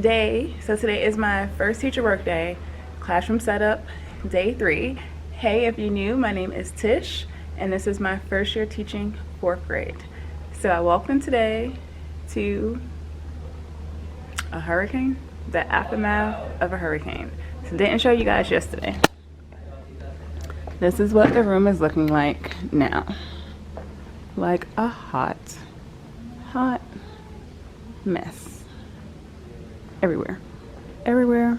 day. So today is my first teacher work day, classroom setup, day 3. Hey, if you're new, my name is Tish, and this is my first year teaching 4th grade. So I walked in today to a hurricane, the aftermath of a hurricane. So didn't show you guys yesterday. This is what the room is looking like now. Like a hot mess. Everywhere, a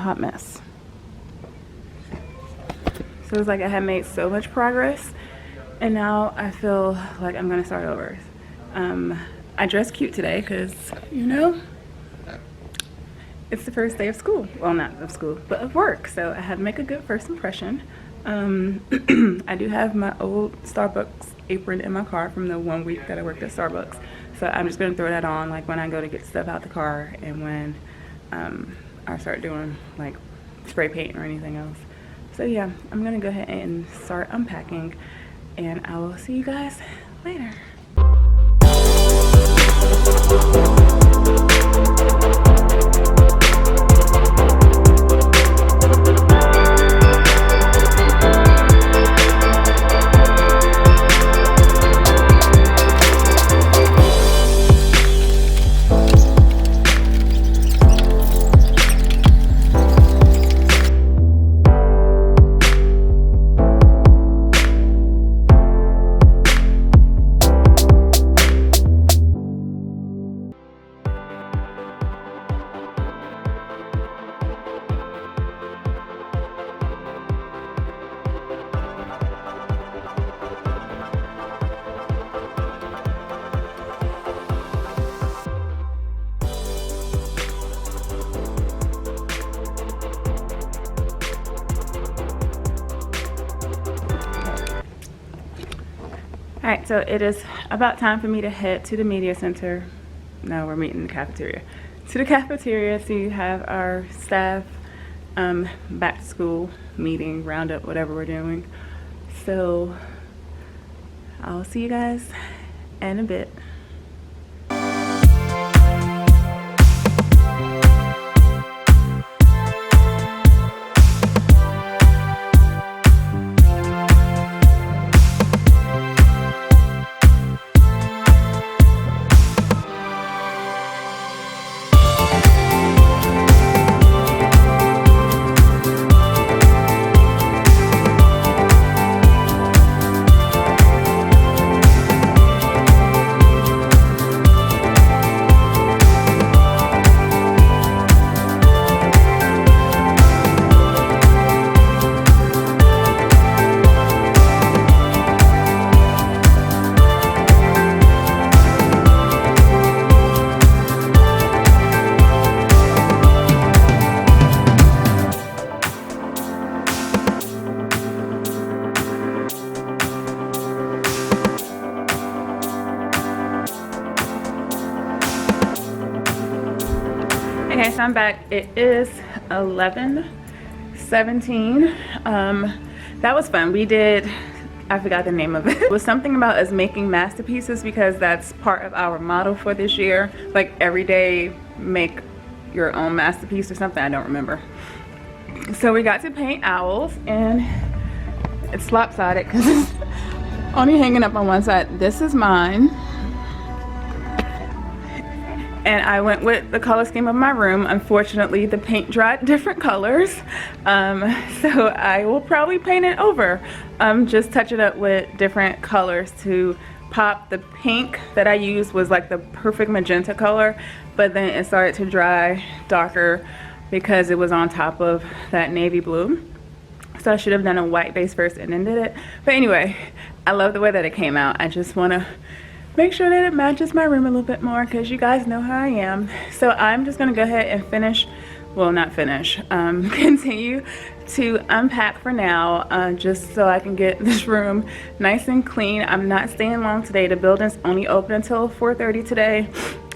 hot mess. So it's like I had made so much progress, and now I feel like I'm gonna start over. I dressed cute today because, you know, it's the first day of school. Well, not of school, but of work. So I had to make a good first impression. I do have my old Starbucks apron in my car from the 1 week that I worked at Starbucks. So I'm just gonna throw that on like when I go to get stuff out the car and when I start doing like spray paint or anything else. So yeah, I'm gonna go ahead and start unpacking, and I will see you guys later. Alright, so it is about time for me to head to the media center. No, we're meeting in the cafeteria. To the cafeteria to have our staff back to school meeting, roundup, whatever we're doing. So I'll see you guys in a bit. Okay, so I'm back. It is 11:17. That was fun. We did, I forgot the name of it. It was something about us making masterpieces because that's part of our motto for this year. Like every day, make your own masterpiece or something. I don't remember. So we got to paint owls, and it's lopsided because it's only hanging up on one side. This is mine. And I went with the color scheme of my room. Unfortunately, the paint dried different colors. So I will probably paint it over. Just touch it up with different colors to pop. The pink that I used was like the perfect magenta color, but then it started to dry darker because it was on top of that navy blue. So I should have done a white base first and then did it. But anyway, I love the way that it came out. I just wanna make sure that it matches my room a little bit more because you guys know how I am. So I'm just gonna go ahead and finish, well, not finish, continue to unpack for now, just so I can get this room nice and clean. I'm not staying long today. The building's only open until 4:30 today,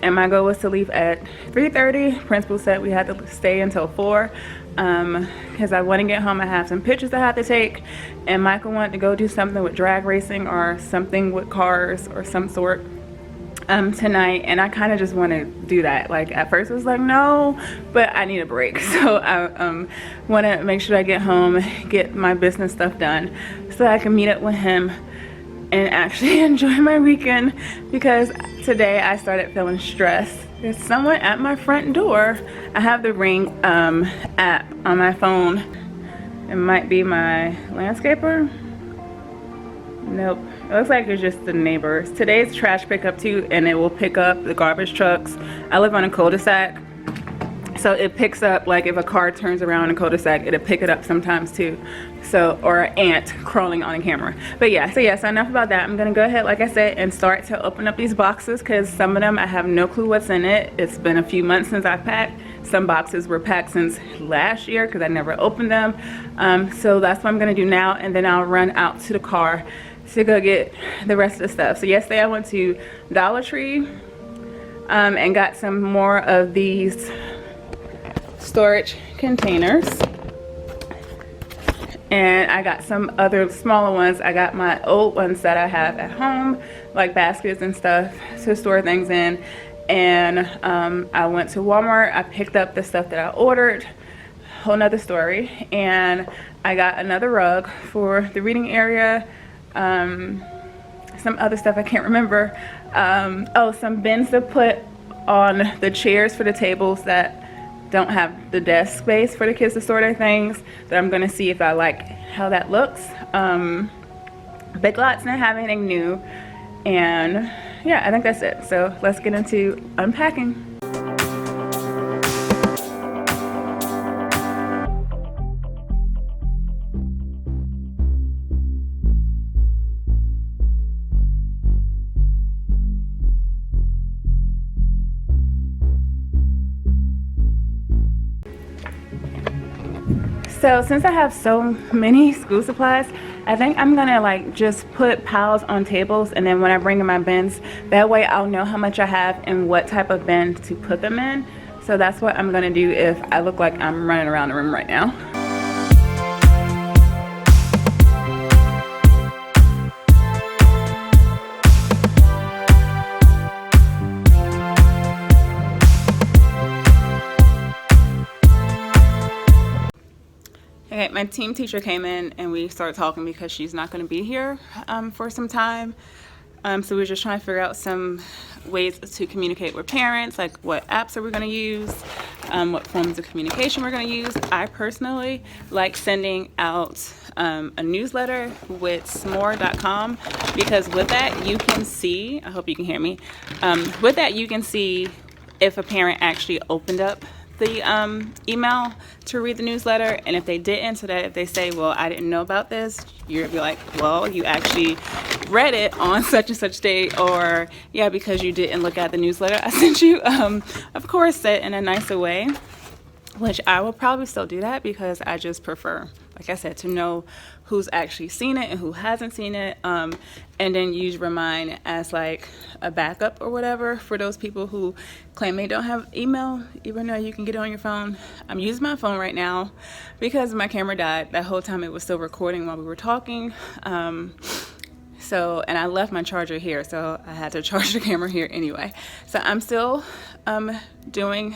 and my goal was to leave at 3:30. Principal said we had to stay until 4. because I want to get home. I have some pictures I have to take, and Michael wanted to go do something with drag racing or something with cars or some sort. tonight, and I kind of just want to do that. Like at first it was like no, but I need a break. So I want to make sure I get home, get my business stuff done so I can meet up with him and actually enjoy my weekend, because today I started feeling stressed. There's someone at my front door. I have the Ring app on my phone. It might be my landscaper. Nope, it looks like it's just the neighbors. Today's trash pickup too, and it will pick up the garbage trucks. I live on a cul-de-sac, so it picks up, like if a car turns around in a cul-de-sac, it'll pick it up sometimes too. So, or an ant crawling on a camera. But yeah, so enough about that. I'm gonna go ahead, like I said, and start to open up these boxes, because some of them I have no clue what's in it. It's been a few months since I've packed. Some boxes were packed since last year because I never opened them. So that's what I'm gonna do now, and then I'll run out to the car to go get the rest of the stuff. So yesterday I went to Dollar Tree and got some more of these storage containers, and I got some other smaller ones. I got my old ones that I have at home, like baskets and stuff to store things in, and I went to Walmart. I picked up the stuff that I ordered, whole nother story, and I got another rug for the reading area, some other stuff I can't remember. Oh, some bins to put on the chairs for the tables that don't have the desk space for the kids to store their things. So I'm gonna see if I like how that looks. Big Lots didn't have anything new, and yeah, I think that's it. So let's get into unpacking. So since I have so many school supplies, I think I'm gonna like just put piles on tables, and then when I bring in my bins, that way I'll know how much I have and what type of bin to put them in. So that's what I'm gonna do if I look like I'm running around the room right now. Okay, my team teacher came in and we started talking because she's not going to be here for some time. So we were just trying to figure out some ways to communicate with parents, like what apps are we going to use, what forms of communication we're going to use. I personally like sending out a newsletter with smore.com, because with that you can see, I hope you can hear me, with that you can see if a parent actually opened up the email to read the newsletter, and if they didn't, so that if they say, well, I didn't know about this, you'll be like, well, you actually read it on such and such date, or yeah, because you didn't look at the newsletter I sent you. Of course, said in a nicer way, which I will probably still do that, because I just prefer, like I said, to know who's actually seen it and who hasn't seen it, and then use Remind as like a backup or whatever for those people who claim they don't have email, even though you can get it on your phone. I'm using my phone right now because my camera died. That whole time it was still recording while we were talking. So, and I left my charger here, so I had to charge the camera here anyway. So I'm still doing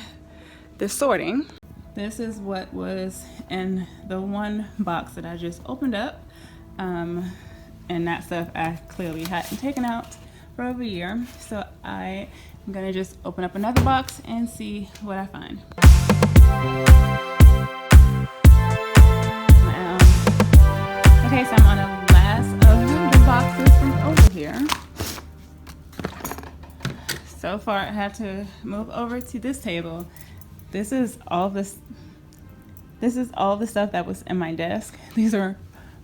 the sorting. This is what was in the one box that I just opened up, and that stuff I clearly hadn't taken out for over a year. So I am gonna just open up another box and see what I find. Okay, so I'm on the last of the boxes from over here. So far I had to move over to this table. This is all the stuff that was in my desk. These are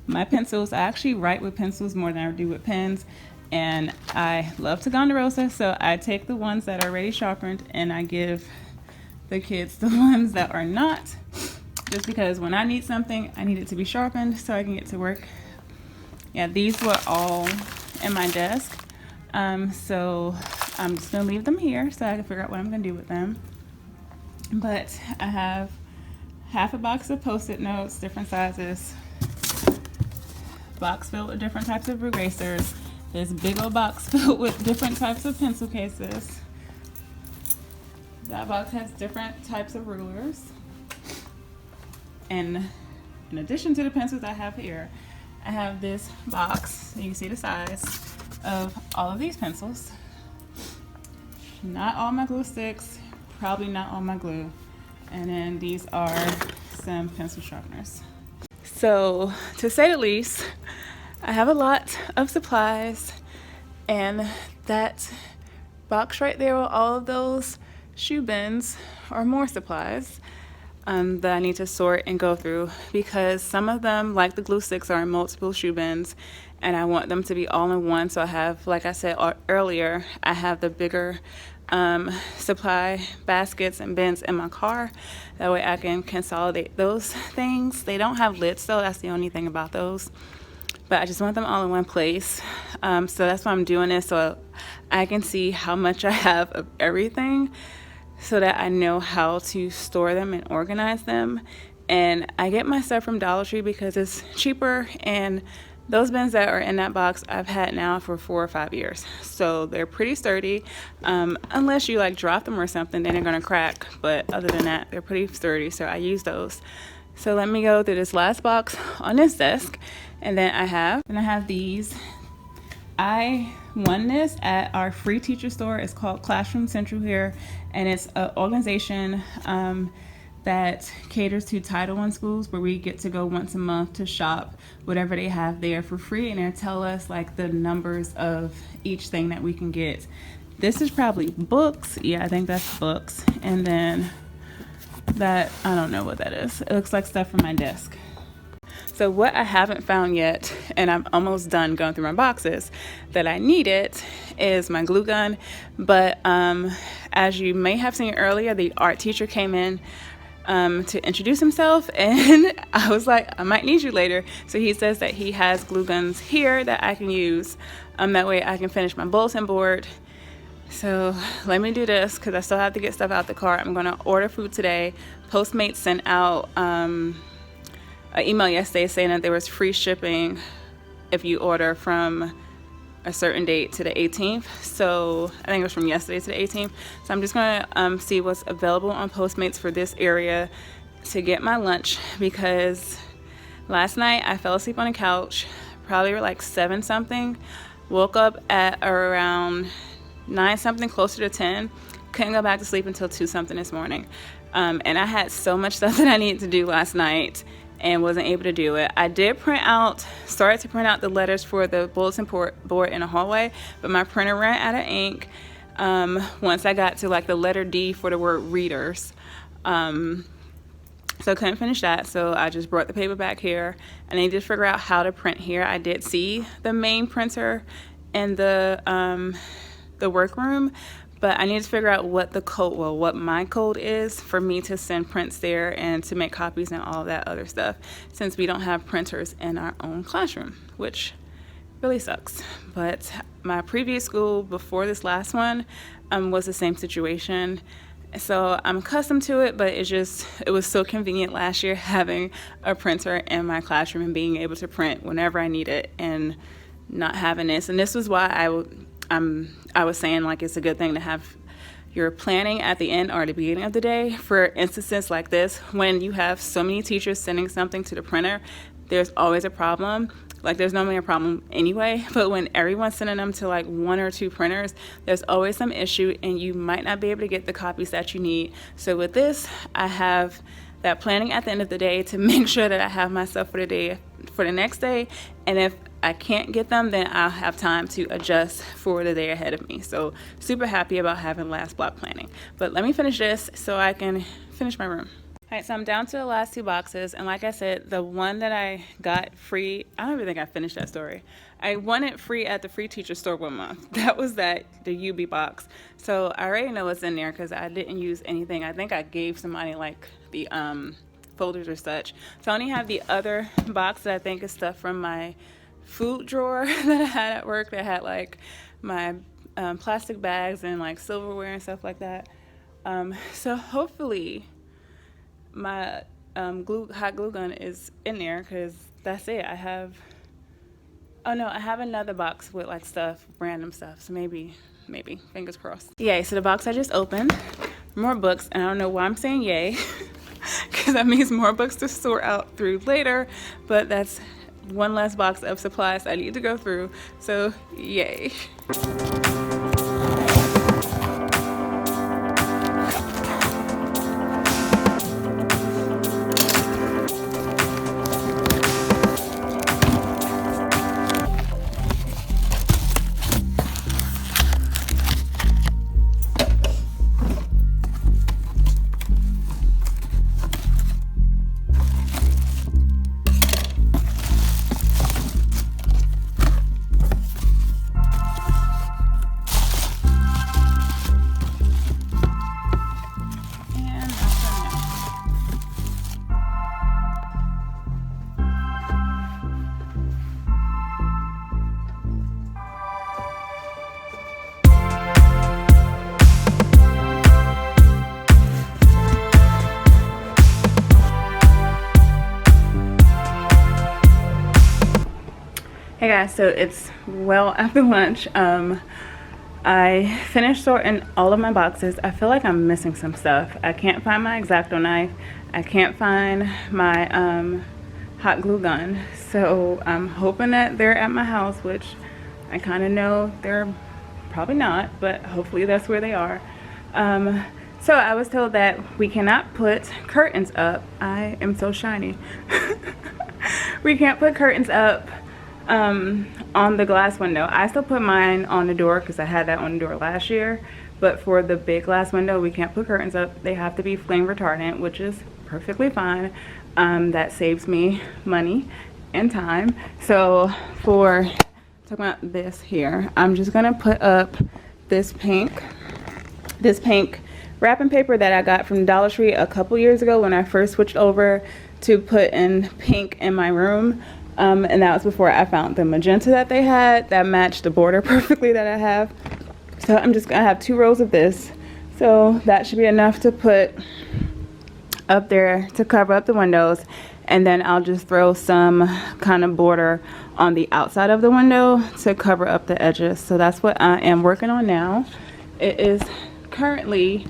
my pencils. I actually write with pencils more than I do with pens, and I love Taganderosa, so I take the ones that are already sharpened and I give the kids the ones that are not, just because when I need something, I need it to be sharpened so I can get to work. Yeah, these were all in my desk, so I'm just gonna leave them here so I can figure out what I'm gonna do with them. But I have half a box of Post-it notes, different sizes, box filled with different types of erasers, this big old box filled with different types of pencil cases. That box has different types of rulers. And in addition to the pencils I have here, I have this box, you can see the size, of all of these pencils. Not all my glue sticks, probably not all my glue. And then these are some pencil sharpeners. So, to say the least, I have a lot of supplies, and that box right there with all of those shoe bins are more supplies that I need to sort and go through, because some of them, like the glue sticks, are in multiple shoe bins, and I want them to be all in one. So I have, like I said earlier, I have the bigger supply baskets and bins in my car. That way I can consolidate those things. They don't have lids though, that's the only thing about those. But I just want them all in one place. So that's why I'm doing this, so I can see how much I have of everything, so that I know how to store them and organize them. And I get my stuff from Dollar Tree because it's cheaper, and those bins that are in that box I've had now for 4 or 5 years. So they're pretty sturdy. Unless you like drop them or something, then they're gonna crack. But other than that, they're pretty sturdy, so I use those. So let me go through this last box on this desk. And then I have these. I won this at our free teacher store. It's called Classroom Central here, and it's an organization that caters to Title I schools, where we get to go once a month to shop whatever they have there for free, and they tell us like the numbers of each thing that we can get. This is probably books. Yeah, I think that's books. And then that, I don't know what that is. It looks like stuff from my desk. So what I haven't found yet, and I'm almost done going through my boxes, that I needed is my glue gun. But as you may have seen earlier, the art teacher came in to introduce himself, and I was like, I might need you later. So he says that he has glue guns here that I can use. That way I can finish my bulletin board. So let me do this, because I still have to get stuff out the car. I'm going to order food today. Postmates sent out an email yesterday saying that there was free shipping if you order from a certain date to the 18th. So I think it was from yesterday to the 18th. So I'm just going to see what's available on Postmates for this area to get my lunch, because last night I fell asleep on the couch, probably like 7 something, woke up at around 9 something, closer to 10, couldn't go back to sleep until 2 something this morning. And I had so much stuff that I needed to do last night and wasn't able to do it. I did started to print out the letters for the bulletin board in the hallway, but my printer ran out of ink once I got to like the letter D for the word readers. So I couldn't finish that, so I just brought the paper back here. I need to figure out how to print here. I did see the main printer in the workroom, but I need to figure out what the code, what my code is for me to send prints there and to make copies and all that other stuff, since we don't have printers in our own classroom, which really sucks. But my previous school before this last one was the same situation. So I'm accustomed to it, but it was so convenient last year having a printer in my classroom and being able to print whenever I need it, and not having this. And this was why I was saying like it's a good thing to have your planning at the end or the beginning of the day for instances like this. When you have so many teachers sending something to the printer, there's always a problem. Like there's normally a problem anyway, but when everyone's sending them to like 1 or 2 printers, there's always some issue and you might not be able to get the copies that you need. So with this, I have that planning at the end of the day to make sure that I have my stuff for the next day. And if I can't get them, then I'll have time to adjust for the day ahead of me. So super happy about having last block planning. But let me finish this so I can finish my room. All right, so I'm down to the last 2 boxes, and like I said, the one that I got free, I don't even think I finished that story. I won it free at the free teacher store 1 month. That was the UB box. So I already know what's in there because I didn't use anything. I think I gave somebody like the folders or such. So I only have the other box that I think is stuff from my food drawer that I had at work that had like my plastic bags and like silverware and stuff like that. So hopefully my hot glue gun is in there, because that's it. I have Oh no, I have another box with like stuff, random stuff. So maybe, fingers crossed. Yay, so the box I just opened, more books, and I don't know why I'm saying yay, because that means more books to sort out through later, but that's one less box of supplies I need to go through, so yay. Hey guys, so it's well after lunch. I finished sorting all of my boxes. I feel like I'm missing some stuff. I can't find my X-Acto knife. I can't find my hot glue gun. So I'm hoping that they're at my house, which I kind of know they're probably not, but hopefully that's where they are. So I was told that we cannot put curtains up. I am so shiny. We can't put curtains up on the glass window. I still put mine on the door because I had that on the door last year, but for the big glass window we can't put curtains up. They have to be flame retardant, which is perfectly fine. That saves me money and time. So for talking about this here, I'm just gonna put up this pink wrapping paper that I got from Dollar Tree a couple years ago when I first switched over to put in pink in my room. And that was before I found the magenta that they had that matched the border perfectly that I have. So I'm just gonna have 2 rows of this. So that should be enough to put up there to cover up the windows. And then I'll just throw some kind of border on the outside of the window to cover up the edges. So that's what I am working on now. It is currently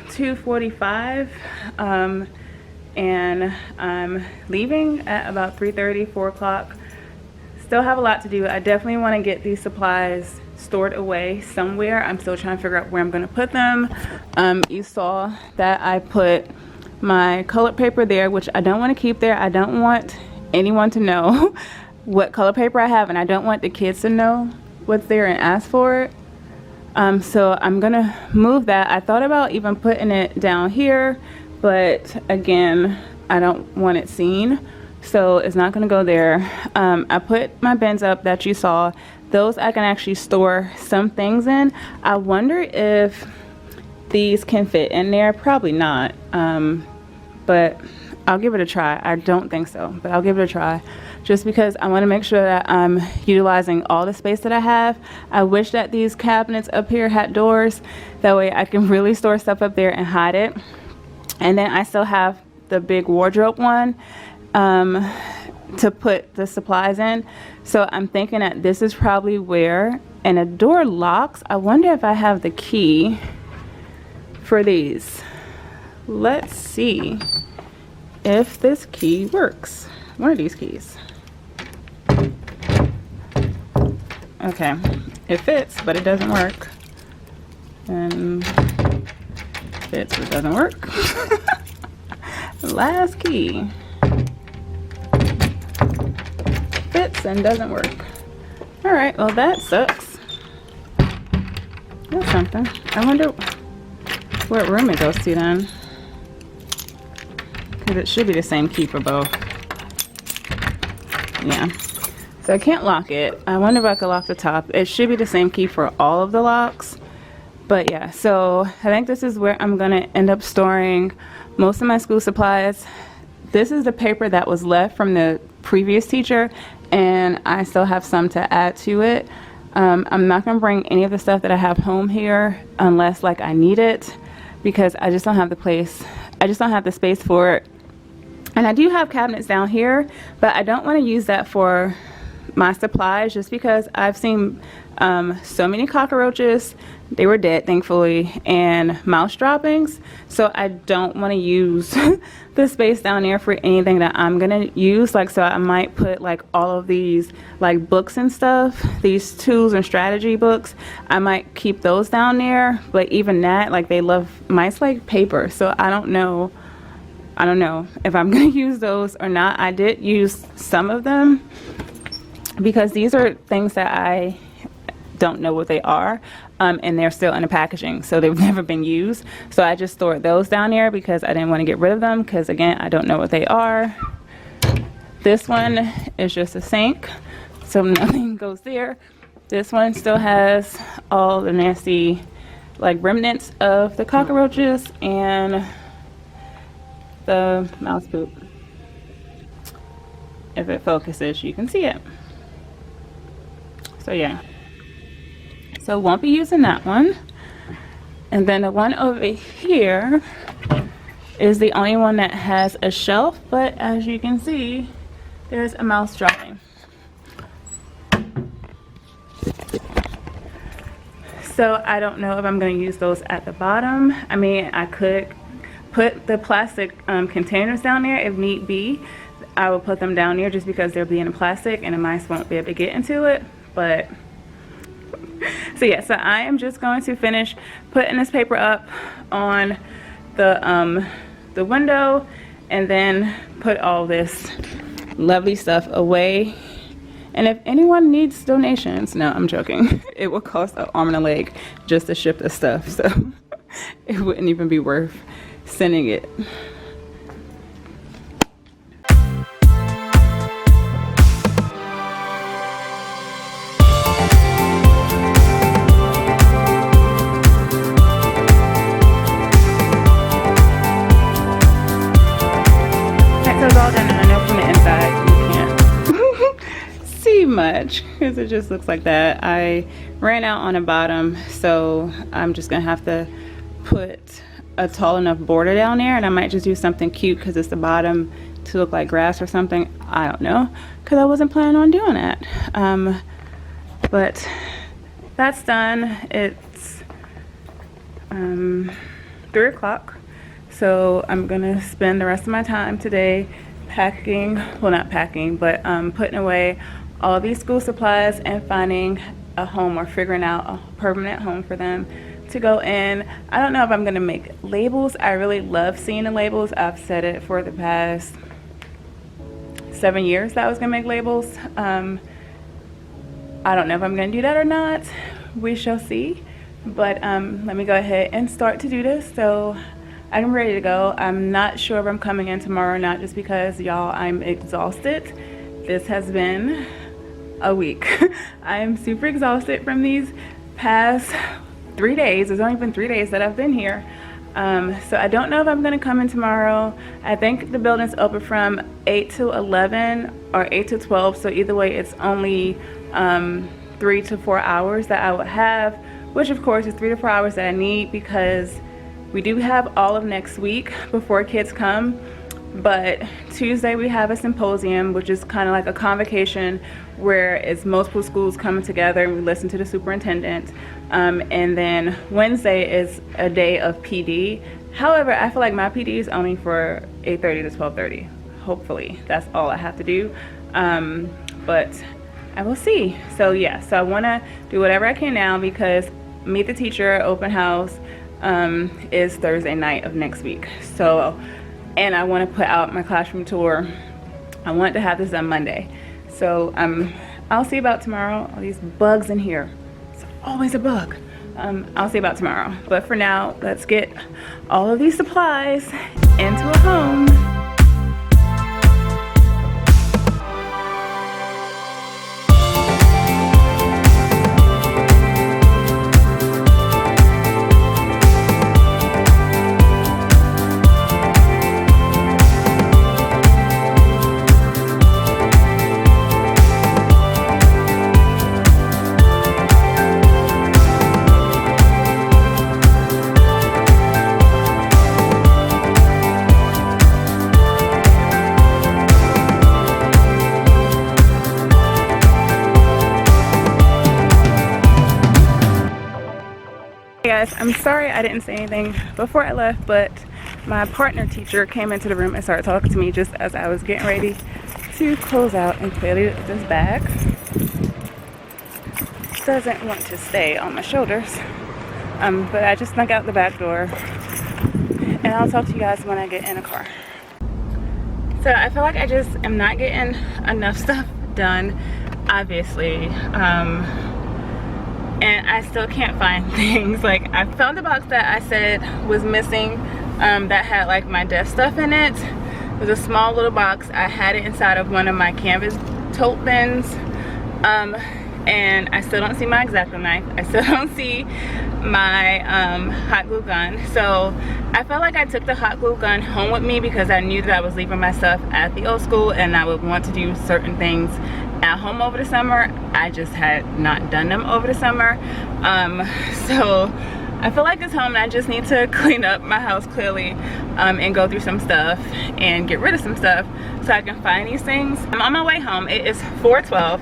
2:45. And I'm leaving at about 3:30, 4 o'clock. Still have a lot to do. I definitely want to get these supplies stored away somewhere. I'm still trying to figure out where I'm going to put them. You saw that I put my colored paper there, which I don't want to keep there. I don't want anyone to know what color paper I have, and I don't want the kids to know what's there and ask for it. So I'm going to move that. I thought about even putting it down here, but again, I don't want it seen, so it's not gonna go there. I put my bins up that you saw. Those I can actually store some things in. I wonder if these can fit in there. Probably not, but I'll give it a try. I don't think so, but I'll give it a try, just because I want to make sure that I'm utilizing all the space that I have. I wish that these cabinets up here had doors. That way I can really store stuff up there and hide it. And then I still have the big wardrobe one to put the supplies in. So I'm thinking that this is probably where, and a door locks. I wonder if I have the key for these. Let's see if this key works. One of these keys. Okay, it fits, but it doesn't work. And fits, but doesn't work. Last key. Fits and doesn't work. Alright, well that sucks. That's something. I wonder what room it goes to then. Because it should be the same key for both. Yeah. So I can't lock it. I wonder if I could lock the top. It should be the same key for all of the locks. But yeah, so I think this is where I'm gonna end up storing most of my school supplies. This is the paper that was left from the previous teacher, and I still have some to add to it. I'm not gonna bring any of the stuff that I have home here unless like I need it, because I just don't have the place. I just don't have the space for it. And I do have cabinets down here, but I don't want to use that for my supplies, just because I've seen so many cockroaches. They were dead, thankfully, and mouse droppings. So I don't want to use the space down there for anything that I'm gonna use. Like, so I might put like all of these like books and stuff, these tools and strategy books. I might keep those down there. But even that, like, they love mice like paper. So I don't know if I'm gonna use those or not. I did use some of them because these are things that I don't know what they are, and they're still in the packaging, so they've never been used. So I just stored those down there because I didn't want to get rid of them, because again, I don't know what they are. This one is just a sink, so nothing goes there. This one still has all the nasty like remnants of the cockroaches and the mouse poop. If it focuses, you can see it. So yeah, so won't be using that one. And then the one over here is the only one that has a shelf, but as you can see, there's a mouse dropping. So I don't know if I'm going to use those at the bottom. I mean, I could put the plastic containers down there if need be. I will put them down there just because they're being plastic and the mice won't be able to get into it. But so yeah, so I am just going to finish putting this paper up on the window, and then put all this lovely stuff away. And if anyone needs donations, no, I'm joking. It will cost an arm and a leg just to ship this stuff, so it wouldn't even be worth sending it. All done, and I know from the inside you can't see much because it just looks like that. I ran out on the bottom, so I'm just gonna have to put a tall enough border down there, and I might just do something cute because it's the bottom to look like grass or something. I don't know, because I wasn't planning on doing that. But that's done. It's 3 o'clock. So I'm gonna spend the rest of my time today packing, well, not packing, but putting away all these school supplies and finding a home, or figuring out a permanent home for them to go in. I don't know if I'm gonna make labels. I really love seeing the labels. I've said it for the past 7 years that I was gonna make labels. I don't know if I'm gonna do that or not. We shall see. But let me go ahead and start to do this. So I'm ready to go. I'm not sure if I'm coming in tomorrow or not, just because, y'all, I'm exhausted. This has been a week. I am super exhausted from these past 3 days. It's only been 3 days that I've been here. So I don't know if I'm gonna come in tomorrow. I think the building's open from 8 to 11 or 8 to 12. So either way, it's only 3 to 4 hours that I would have, which of course is 3 to 4 hours that I need, because we do have all of next week before kids come. But Tuesday we have a symposium, which is kind of like a convocation where it's multiple schools coming together and we listen to the superintendent. And then Wednesday is a day of PD. However, I feel like my PD is only for 8:30 to 12:30. Hopefully that's all I have to do. But I will see. So yeah, so I want to do whatever I can now, because Meet the Teacher open house is Thursday night of next week. So, and I want to put out my classroom tour. I want to have this on Monday. So I'll see about tomorrow. All these bugs in here. It's always a bug. I'll see about tomorrow. But for now, let's get all of these supplies into a home. guys, I'm sorry I didn't say anything before I left, but my partner teacher came into the room and started talking to me just as I was getting ready to close out, and clearly this bag doesn't want to stay on my shoulders. But I just snuck out the back door, and I'll talk to you guys when I get in the car. So I feel like I just am not getting enough stuff done, obviously, and I still can't find things. Like, I found the box that I said was missing, that had like my desk stuff in it. It was a small little box. I had it inside of one of my canvas tote bins, and I still don't see my X-Acto knife. I still don't see my hot glue gun. So I felt like I took the hot glue gun home with me because I knew that I was leaving my stuff at the old school and I would want to do certain things at home over the summer. I just had not done them over the summer. So I feel like it's home and I just need to clean up my house clearly, and go through some stuff and get rid of some stuff so I can find these things. I'm on my way home. It is 4:12.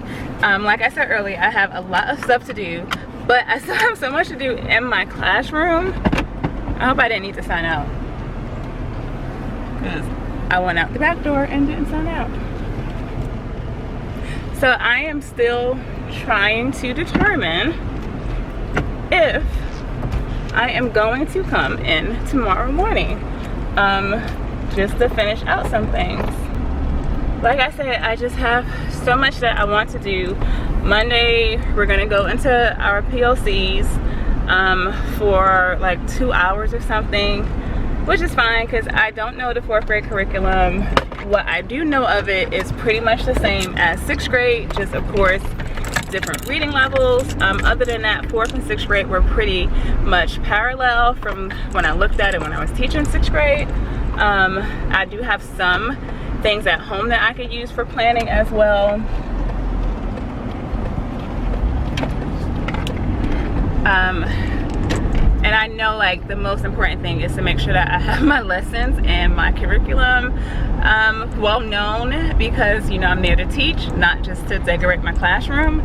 Like I said earlier, I have a lot of stuff to do, but I still have so much to do in my classroom. I hope I didn't need to sign out, because I went out the back door and didn't sign out. So I am still trying to determine if I am going to come in tomorrow morning, just to finish out some things. Like I said, I just have so much that I want to do. Monday, we're gonna go into our PLCs for like 2 hours or something, which is fine because I don't know the 4th grade curriculum. What I do know of it is pretty much the same as 6th grade, just of course different reading levels. Other than that, 4th and 6th grade were pretty much parallel from when I looked at it when I was teaching 6th grade. I do have some things at home that I could use for planning as well. And I know like the most important thing is to make sure that I have my lessons and my curriculum well known, because you know I'm there to teach, not just to decorate my classroom.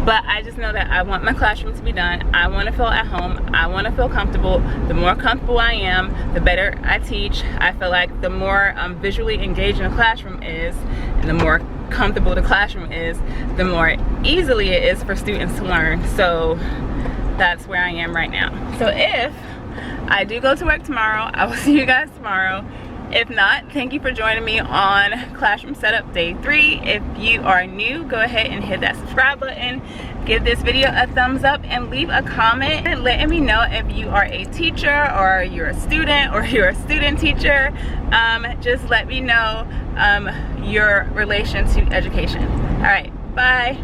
But I just know that I want my classroom to be done. I want to feel at home. I want to feel comfortable. The more comfortable I am, the better I teach. I feel like the more visually engaging the classroom is, and the more comfortable the classroom is, the more easily it is for students to learn. So that's where I am right now. So if I do go to work tomorrow, I will see you guys tomorrow. If not, thank you for joining me on Classroom Setup Day 3. If you are new, go ahead and hit that subscribe button. Give this video a thumbs up and leave a comment letting me know if you are a teacher or you're a student or you're a student teacher. Just let me know your relation to education. All right, bye.